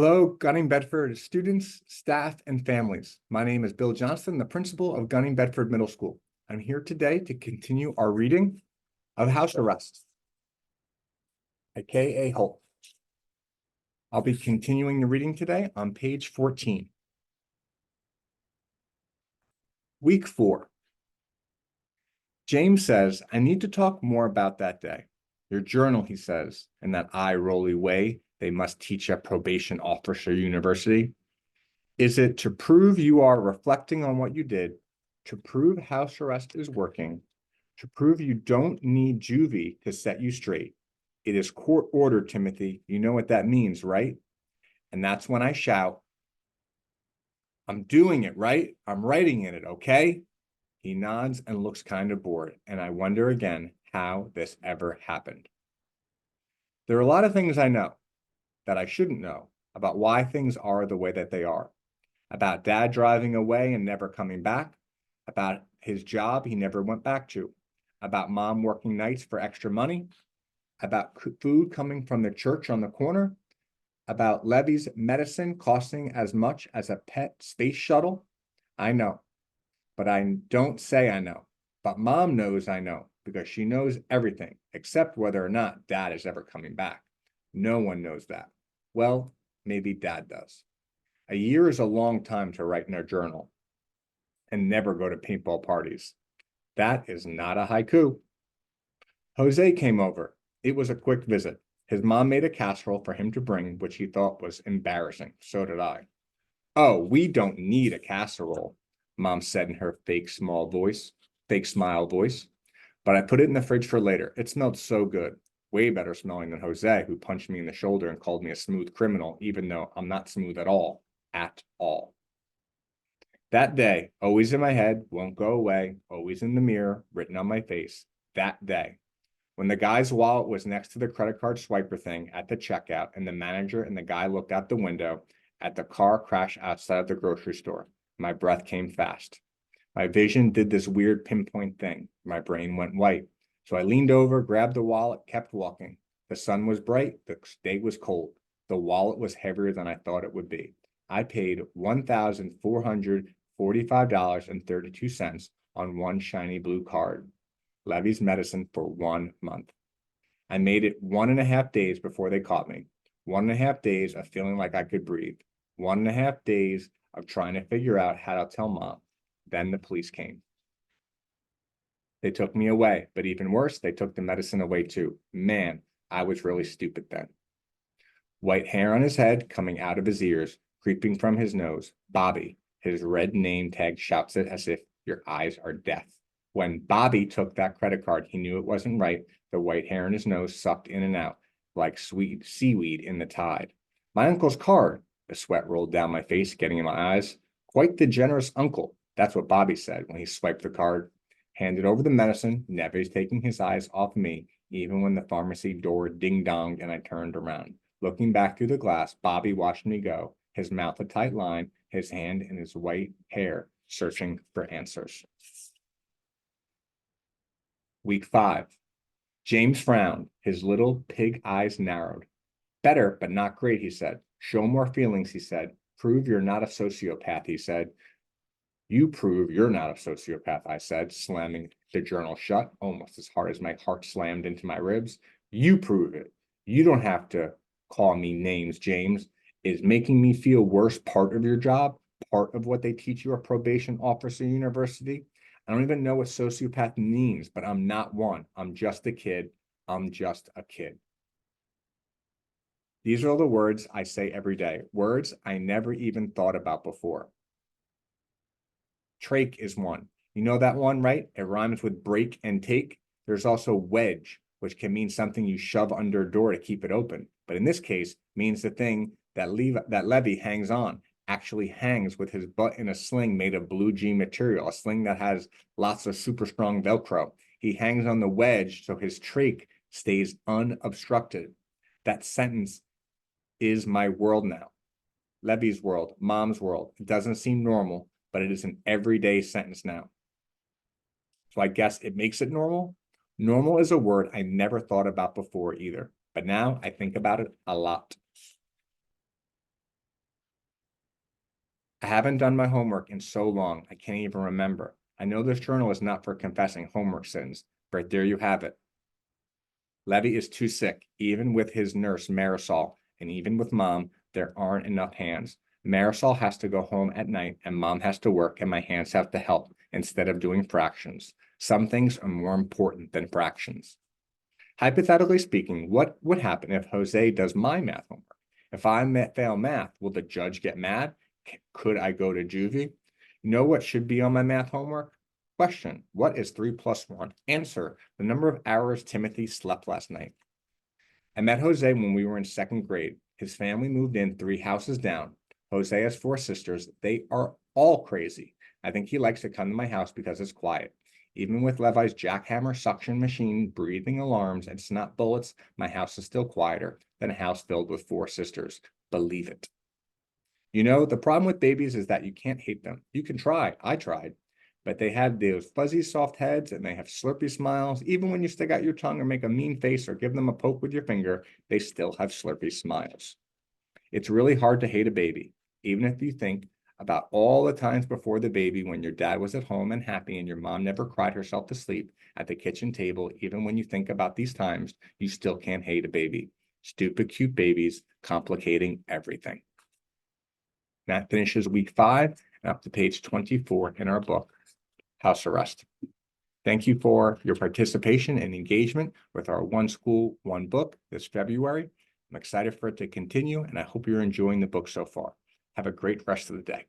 Hello, Gunning Bedford students, staff, and families. My name is Bill Johnston, the principal of Gunning Bedford Middle School. I'm here today to continue our reading of House Arrest by K.A. Holt. I'll be continuing the reading today on page 14. Week 4. James says, I need to talk more about that day. Your journal, he says, in that eye-rolly way they must teach at probation officer university. Is it to prove you are reflecting on what you did, to prove house arrest is working, to prove you don't need juvie to set you straight? It is court order, Timothy. You know what that means, right? And that's when I shout, I'm doing it, right? I'm writing in it, okay? He nods and looks kind of bored, and I wonder again how this ever happened. There are a lot of things I know that I shouldn't know about why things are the way that they are. About dad driving away and never coming back, about his job he never went back to, about mom working nights for extra money, about food coming from the church on the corner, about Levy's medicine costing as much as a pet space shuttle. I know, but I don't say I know. But mom knows I know because she knows everything except whether or not dad is ever coming back. No one knows that. Well, maybe dad does. A year is a long time to write in a journal and never go to paintball parties. That is not a haiku. Jose came over. It was a quick visit. His mom made a casserole for him to bring, which he thought was embarrassing. So did I. Oh, we don't need a casserole, Mom said in her fake smile voice. But I put it in the fridge for later. It smelled so good. Way better smelling than Jose, who punched me in the shoulder and called me a smooth criminal, even though I'm not smooth at all. At all. That day, always in my head, won't go away, always in the mirror, written on my face. That day. When the guy's wallet was next to the credit card swiper thing at the checkout, and the manager and the guy looked out the window at the car crash outside of the grocery store, my breath came fast. My vision did this weird pinpoint thing. My brain went white. So I leaned over, grabbed the wallet, kept walking. The sun was bright. The day was cold. The wallet was heavier than I thought it would be. I paid $1,445.32 on one shiny blue card. Levy's medicine for 1 month. I made it 1.5 days before they caught me. 1.5 days of feeling like I could breathe. 1.5 days of trying to figure out how to tell mom. Then the police came. They took me away, but even worse, they took the medicine away too. Man, I was really stupid then. White hair on his head, coming out of his ears, creeping from his nose. Bobby, his red name tag shouts it as if your eyes are death. When Bobby took that credit card, he knew it wasn't right. The white hair in his nose sucked in and out like sweet seaweed in the tide. My uncle's card. The sweat rolled down my face, getting in my eyes. Quite the generous uncle. That's what Bobby said when he swiped the card. Handed over the medicine, never taking his eyes off me, even when the pharmacy door ding-donged and I turned around. Looking back through the glass, Bobby watched me go, his mouth a tight line, his hand in his white hair, searching for answers. Week 5. James frowned. His little pig eyes narrowed. Better, but not great, he said. Show more feelings, he said. Prove you're not a sociopath, he said. You prove you're not a sociopath, I said, slamming the journal shut, almost as hard as my heart slammed into my ribs. You prove it. You don't have to call me names, James. Is making me feel worse part of your job? Part of what they teach you at probation officer university? I don't even know what sociopath means, but I'm not one. I'm just a kid. I'm just a kid. These are all the words I say every day, words I never even thought about before. Trach is one. You know that one, right? It rhymes with break and take. There's also wedge, which can mean something you shove under a door to keep it open. But in this case, means the thing that Levy hangs on, actually hangs with his butt in a sling made of blue jean material, a sling that has lots of super strong Velcro. He hangs on the wedge so his trach stays unobstructed. That sentence is my world now. Levy's world, mom's world. It doesn't seem normal, but it is an everyday sentence now. So I guess it makes it normal. Normal is a word I never thought about before either, but now I think about it a lot. I haven't done my homework in so long, I can't even remember. I know this journal is not for confessing homework sins, but there you have it. Levy is too sick, even with his nurse Marisol, and even with mom, there aren't enough hands. Marisol has to go home at night, and mom has to work, and my hands have to help instead of doing fractions. Some things are more important than fractions. Hypothetically speaking, what would happen if Jose does my math homework? If I fail math, will the judge get mad? Could I go to juvie? You know what should be on my math homework? Question: what is 3 plus 1? Answer: the number of hours Timothy slept last night. I met Jose when we were in second grade. His family moved in 3 houses down. Jose has 4 sisters. They are all crazy. I think he likes to come to my house because it's quiet. Even with Levi's jackhammer suction machine, breathing alarms, and snot bullets, my house is still quieter than a house filled with 4 sisters. Believe it. You know, the problem with babies is that you can't hate them. You can try. I tried. But they have those fuzzy, soft heads and they have slurpy smiles. Even when you stick out your tongue or make a mean face or give them a poke with your finger, they still have slurpy smiles. It's really hard to hate a baby, even if you think about all the times before the baby when your dad was at home and happy and your mom never cried herself to sleep at the kitchen table. Even when you think about these times, you still can't hate a baby. Stupid, cute babies complicating everything. That finishes week 5 and up to page 24 in our book, House Arrest. Thank you for your participation and engagement with our One School, One Book this February. I'm excited for it to continue, and I hope you're enjoying the book so far. Have a great rest of the day.